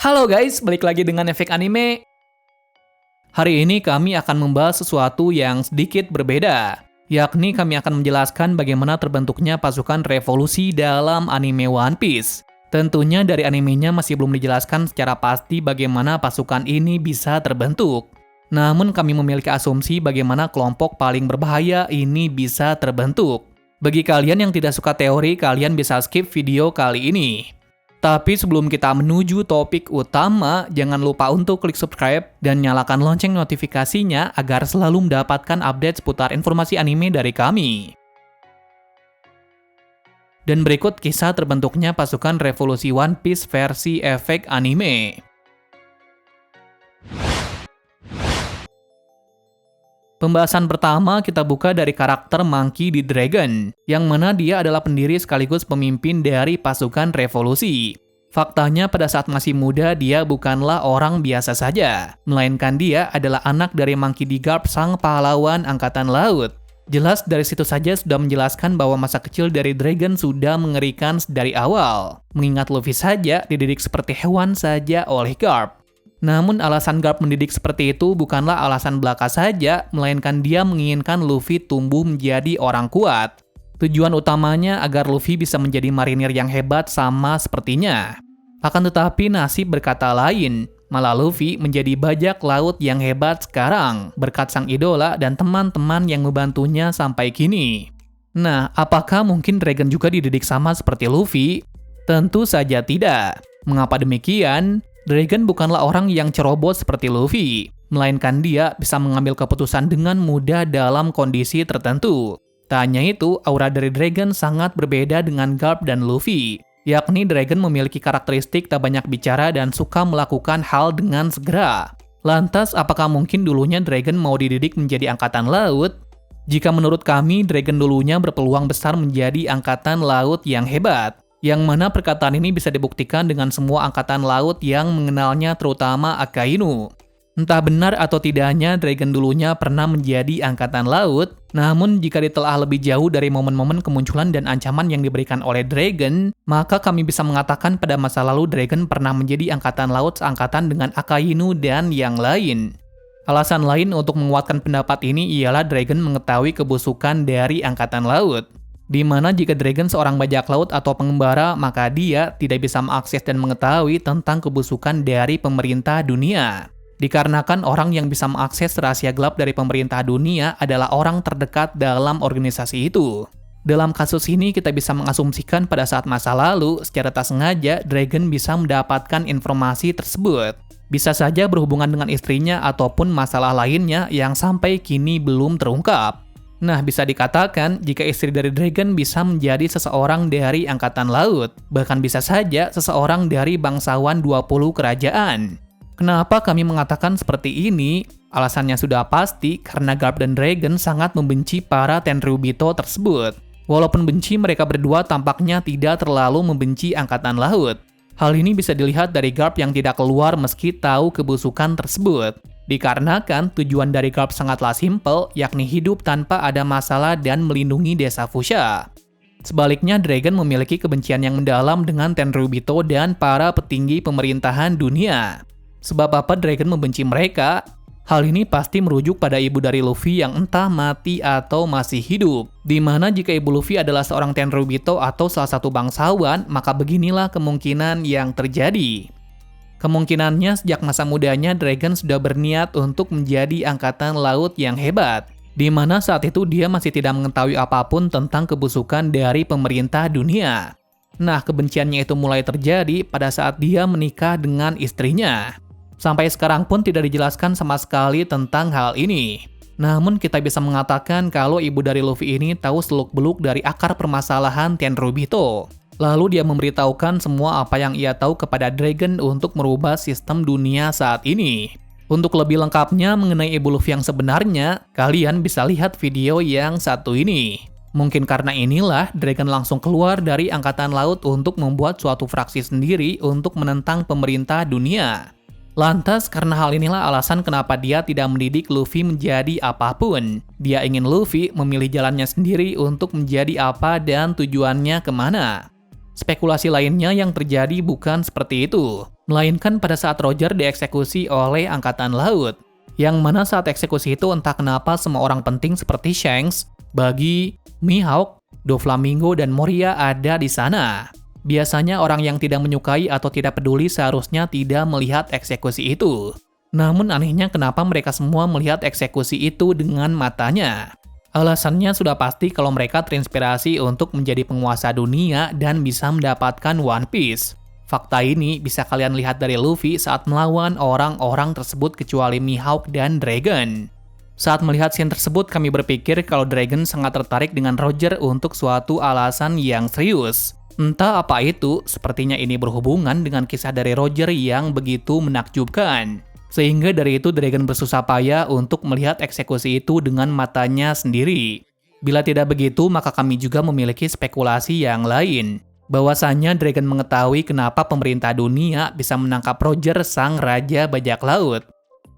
Halo guys, balik lagi dengan Efek Anime. Hari ini kami akan membahas sesuatu yang sedikit berbeda, yakni kami akan menjelaskan bagaimana terbentuknya pasukan revolusi dalam anime One Piece. Tentunya dari animenya masih belum dijelaskan secara pasti bagaimana pasukan ini bisa terbentuk. Namun kami memiliki asumsi bagaimana kelompok paling berbahaya ini bisa terbentuk. Bagi kalian yang tidak suka teori, kalian bisa skip video kali ini. Tapi sebelum kita menuju topik utama, jangan lupa untuk klik subscribe dan nyalakan lonceng notifikasinya agar selalu mendapatkan update seputar informasi anime dari kami. Dan berikut kisah terbentuknya pasukan revolusi One Piece versi Efek Anime. Pembahasan pertama kita buka dari karakter Monkey D. Dragon, yang mana dia adalah pendiri sekaligus pemimpin dari pasukan revolusi. Faktanya pada saat masih muda dia bukanlah orang biasa saja, melainkan dia adalah anak dari Monkey D. Garp, sang pahlawan angkatan laut. Jelas dari situ saja sudah menjelaskan bahwa masa kecil dari Dragon sudah mengerikan dari awal. Mengingat Luffy saja dididik seperti hewan saja oleh Garp. Namun alasan Garp mendidik seperti itu bukanlah alasan belaka saja, melainkan dia menginginkan Luffy tumbuh menjadi orang kuat. Tujuan utamanya agar Luffy bisa menjadi marinir yang hebat sama sepertinya. Akan tetapi nasib berkata lain, malah Luffy menjadi bajak laut yang hebat sekarang, berkat sang idola dan teman-teman yang membantunya sampai kini. Nah, apakah mungkin Dragon juga dididik sama seperti Luffy? Tentu saja tidak. Mengapa demikian? Dragon bukanlah orang yang ceroboh seperti Luffy, melainkan dia bisa mengambil keputusan dengan mudah dalam kondisi tertentu. Tak hanya itu, aura dari Dragon sangat berbeda dengan Garp dan Luffy, yakni Dragon memiliki karakteristik tak banyak bicara dan suka melakukan hal dengan segera. Lantas, apakah mungkin dulunya Dragon mau dididik menjadi angkatan laut? Jika menurut kami, Dragon dulunya berpeluang besar menjadi angkatan laut yang hebat. Yang mana perkataan ini bisa dibuktikan dengan semua angkatan laut yang mengenalnya, terutama Akainu. Entah benar atau tidaknya Dragon dulunya pernah menjadi angkatan laut, namun jika ditelaah lebih jauh dari momen-momen kemunculan dan ancaman yang diberikan oleh Dragon, maka kami bisa mengatakan pada masa lalu Dragon pernah menjadi angkatan laut seangkatan dengan Akainu dan yang lain. Alasan lain untuk menguatkan pendapat ini ialah Dragon mengetahui kebusukan dari angkatan laut. Di mana jika Dragon seorang bajak laut atau pengembara, maka dia tidak bisa mengakses dan mengetahui tentang kebusukan dari pemerintah dunia. Dikarenakan orang yang bisa mengakses rahasia gelap dari pemerintah dunia adalah orang terdekat dalam organisasi itu. Dalam kasus ini kita bisa mengasumsikan pada saat masa lalu, secara tak sengaja Dragon bisa mendapatkan informasi tersebut. Bisa saja berhubungan dengan istrinya ataupun masalah lainnya yang sampai kini belum terungkap. Nah, bisa dikatakan jika istri dari Dragon bisa menjadi seseorang dari angkatan laut, bahkan bisa saja seseorang dari bangsawan 20 kerajaan. Kenapa kami mengatakan seperti ini? Alasannya sudah pasti karena Garp dan Dragon sangat membenci para Tenryubito tersebut. Walaupun benci, mereka berdua tampaknya tidak terlalu membenci angkatan laut. Hal ini bisa dilihat dari Garp yang tidak keluar meski tahu kebusukan tersebut. Dikarenakan tujuan dari Garp sangatlah simpel, yakni hidup tanpa ada masalah dan melindungi desa Fushia. Sebaliknya, Dragon memiliki kebencian yang mendalam dengan Tenryubito dan para petinggi pemerintahan dunia. Sebab apa Dragon membenci mereka? Hal ini pasti merujuk pada ibu dari Luffy yang entah mati atau masih hidup. Dimana jika ibu Luffy adalah seorang Tenryubito atau salah satu bangsawan, maka beginilah kemungkinan yang terjadi. Kemungkinannya sejak masa mudanya Dragon sudah berniat untuk menjadi angkatan laut yang hebat, di mana saat itu dia masih tidak mengetahui apapun tentang kebusukan dari pemerintah dunia. Nah, kebenciannya itu mulai terjadi pada saat dia menikah dengan istrinya. Sampai sekarang pun tidak dijelaskan sama sekali tentang hal ini. Namun kita bisa mengatakan kalau ibu dari Luffy ini tahu seluk-beluk dari akar permasalahan Tenryubito. Lalu dia memberitahukan semua apa yang ia tahu kepada Dragon untuk merubah sistem dunia saat ini. Untuk lebih lengkapnya mengenai ibu Luffy yang sebenarnya, kalian bisa lihat video yang satu ini. Mungkin karena inilah Dragon langsung keluar dari angkatan laut untuk membuat suatu fraksi sendiri untuk menentang pemerintah dunia. Lantas karena hal inilah alasan kenapa dia tidak mendidik Luffy menjadi apapun. Dia ingin Luffy memilih jalannya sendiri untuk menjadi apa dan tujuannya kemana. Spekulasi lainnya yang terjadi bukan seperti itu. melainkan pada saat Roger dieksekusi oleh Angkatan Laut. Yang mana saat eksekusi itu entah kenapa semua orang penting seperti Shanks, Buggy, Mihawk, Doflamingo, dan Moria ada di sana. Biasanya orang yang tidak menyukai atau tidak peduli seharusnya tidak melihat eksekusi itu. Namun anehnya kenapa mereka semua melihat eksekusi itu dengan matanya. Alasannya sudah pasti kalau mereka terinspirasi untuk menjadi penguasa dunia dan bisa mendapatkan One Piece. Fakta ini bisa kalian lihat dari Luffy saat melawan orang-orang tersebut kecuali Mihawk dan Dragon. Saat melihat scene tersebut kami berpikir kalau Dragon sangat tertarik dengan Roger untuk suatu alasan yang serius. Entah apa itu, sepertinya ini berhubungan dengan kisah dari Roger yang begitu menakjubkan. Sehingga dari itu Dragon bersusah payah untuk melihat eksekusi itu dengan matanya sendiri. Bila tidak begitu, maka kami juga memiliki spekulasi yang lain. Bahwasannya Dragon mengetahui kenapa pemerintah dunia bisa menangkap Roger sang Raja Bajak Laut.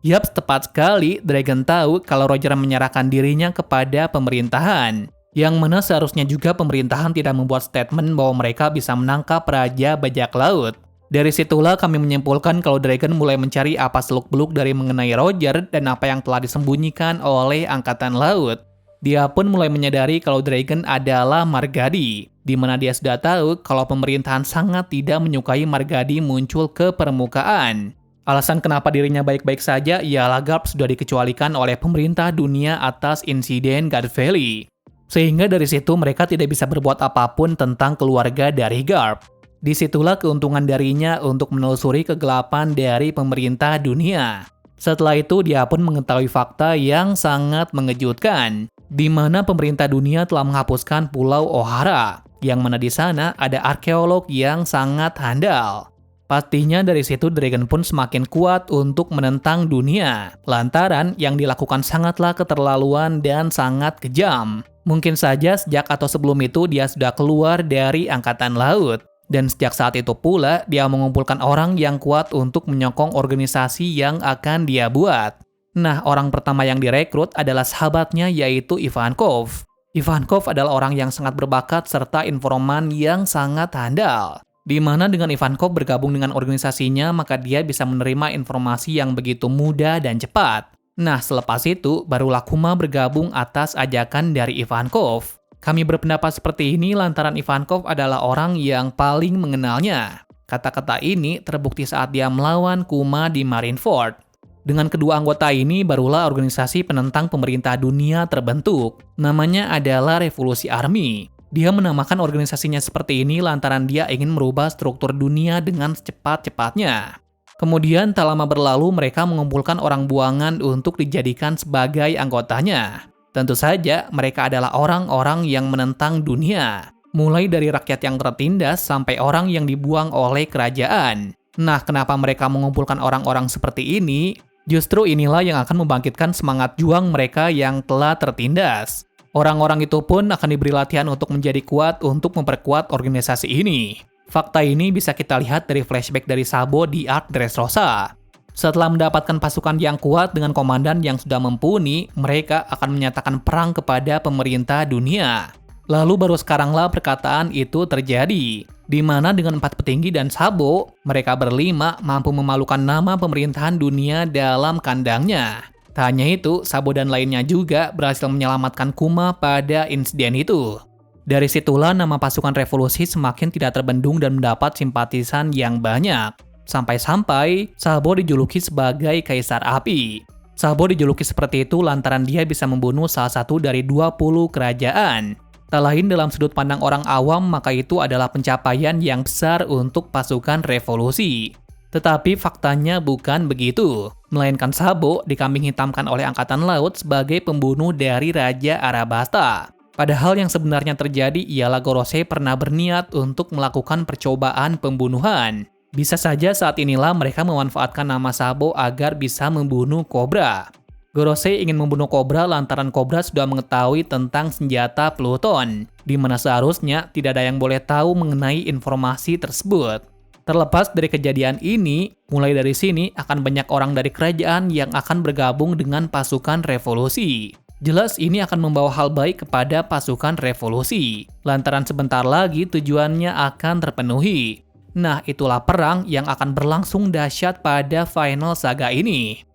Yap, tepat sekali, Dragon tahu kalau Roger menyerahkan dirinya kepada pemerintahan. Yang mana seharusnya juga pemerintahan tidak membuat statement bahwa mereka bisa menangkap Raja Bajak Laut. Dari situlah kami menyimpulkan kalau Dragon mulai mencari apa seluk-beluk dari mengenai Roger dan apa yang telah disembunyikan oleh Angkatan Laut. Dia pun mulai menyadari kalau Dragon adalah Margadi, di mana dia sudah tahu kalau pemerintahan sangat tidak menyukai Margadi muncul ke permukaan. Alasan kenapa dirinya baik-baik saja ialah Garp sudah dikecualikan oleh pemerintah dunia atas insiden God Valley. Sehingga dari situ mereka tidak bisa berbuat apapun tentang keluarga dari Garp. Disitulah keuntungan darinya untuk menelusuri kegelapan dari pemerintah dunia. Setelah itu dia pun mengetahui fakta yang sangat mengejutkan, di mana pemerintah dunia telah menghapuskan Pulau Ohara, yang mana di sana ada arkeolog yang sangat handal. Pastinya dari situ Dragon pun semakin kuat untuk menentang dunia, lantaran yang dilakukan sangatlah keterlaluan dan sangat kejam. Mungkin saja sejak atau sebelum itu dia sudah keluar dari Angkatan Laut. Dan sejak saat itu pula, dia mengumpulkan orang yang kuat untuk menyokong organisasi yang akan dia buat. Nah, orang pertama yang direkrut adalah sahabatnya yaitu Ivankov. Ivankov adalah orang yang sangat berbakat serta informan yang sangat handal. Di mana dengan Ivankov bergabung dengan organisasinya, maka dia bisa menerima informasi yang begitu mudah dan cepat. Nah, selepas itu, barulah Kuma bergabung atas ajakan dari Ivankov. Kami berpendapat seperti ini lantaran Ivankov adalah orang yang paling mengenalnya. Kata-kata ini terbukti saat dia melawan Kuma di Marineford. Dengan kedua anggota ini barulah organisasi penentang pemerintah dunia terbentuk. Namanya adalah Revolusi Army. Dia menamakan organisasinya seperti ini lantaran dia ingin merubah struktur dunia dengan secepat-cepatnya. Kemudian tak lama berlalu mereka mengumpulkan orang buangan untuk dijadikan sebagai anggotanya. Tentu saja mereka adalah orang-orang yang menentang dunia. Mulai dari rakyat yang tertindas sampai orang yang dibuang oleh kerajaan. Nah, kenapa mereka mengumpulkan orang-orang seperti ini? Justru inilah yang akan membangkitkan semangat juang mereka yang telah tertindas. Orang-orang itu pun akan diberi latihan untuk menjadi kuat untuk memperkuat organisasi ini. Fakta ini bisa kita lihat dari flashback dari Sabo di arc Dressrosa. Setelah mendapatkan pasukan yang kuat dengan komandan yang sudah mumpuni, mereka akan menyatakan perang kepada pemerintah dunia. Lalu baru sekaranglah perkataan itu terjadi, di mana dengan 4 petinggi dan Sabo, mereka berlima mampu memalukan nama pemerintahan dunia dalam kandangnya. Tak hanya itu, Sabo dan lainnya juga berhasil menyelamatkan Kuma pada insiden itu. Dari situlah nama pasukan revolusi semakin tidak terbendung dan mendapat simpatisan yang banyak. Sampai-sampai Sabo dijuluki sebagai Kaisar Api. Sabo dijuluki seperti itu lantaran dia bisa membunuh salah satu dari 20 kerajaan. Tak lain dalam sudut pandang orang awam, maka itu adalah pencapaian yang besar untuk pasukan revolusi. Tetapi faktanya bukan begitu. Melainkan Sabo dikambing hitamkan oleh Angkatan Laut sebagai pembunuh dari Raja Arabasta. Padahal yang sebenarnya terjadi ialah Gorosei pernah berniat untuk melakukan percobaan pembunuhan. Bisa saja saat inilah mereka memanfaatkan nama Sabo agar bisa membunuh Cobra. Gorosei ingin membunuh Cobra lantaran Cobra sudah mengetahui tentang senjata Pluton, di mana seharusnya tidak ada yang boleh tahu mengenai informasi tersebut. Terlepas dari kejadian ini, mulai dari sini akan banyak orang dari kerajaan yang akan bergabung dengan pasukan revolusi. Jelas ini akan membawa hal baik kepada pasukan revolusi, lantaran sebentar lagi tujuannya akan terpenuhi. Nah, itulah perang yang akan berlangsung dahsyat pada final saga ini.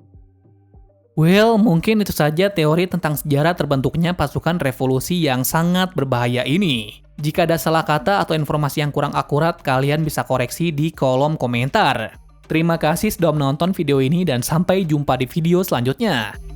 Well, mungkin itu saja teori tentang sejarah terbentuknya pasukan revolusi yang sangat berbahaya ini. Jika ada salah kata atau informasi yang kurang akurat, kalian bisa koreksi di kolom komentar. Terima kasih sudah menonton video ini dan sampai jumpa di video selanjutnya.